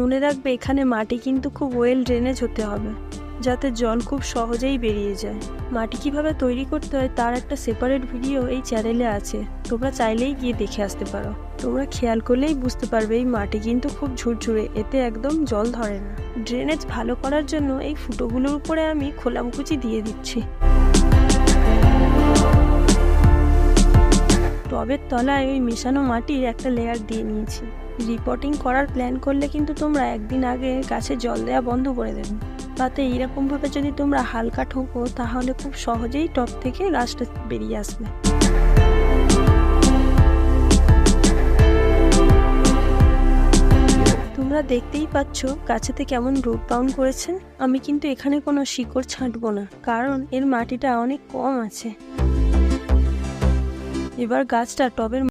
মনে রাখবে এখানে মাটি কিন্তু খুব ওয়েল ড্রেনেজ হতে হবে, যাতে জল খুব সহজেই বেরিয়ে যায়। মাটি কিভাবে তৈরি করতে হয় তার একটা সেপারেট ভিডিও এই চ্যানেলে আছে, তোমরা চাইলেই গিয়ে দেখে আসতে পারো। তোমরা খেয়াল করলেই বুঝতে পারবে এই মাটি কিন্তু খুব ঝুরঝুরে, এতে একদম জল ধরে না। ড্রেনেজ ভালো করার জন্য এই ফুটোগুলোর উপরে আমি খোলামকুচি দিয়ে দিচ্ছি। টবের তলায় ওই মেশানো মাটির একটা লেয়ার দিয়ে নিয়েছি। রিপোর্টিং করার প্ল্যান করলে কিন্তু তোমরা একদিন আগে গাছে জল দেওয়া বন্ধ করে দেবে। তাতে এইরকমভাবে যদি তোমরা হালকা ঠোকো তাহলে খুব সহজেই টব থেকে গাছটা বেরিয়ে আসবে। তোমরা দেখতেই পাচ্ছ গাছেতে কেমন রুট বাউন্ড করেছেন। আমি কিন্তু এখানে কোনো শিকড় ছাঁটবো না, কারণ এর মাটিটা অনেক কম আছে। এবার গাছটা টবের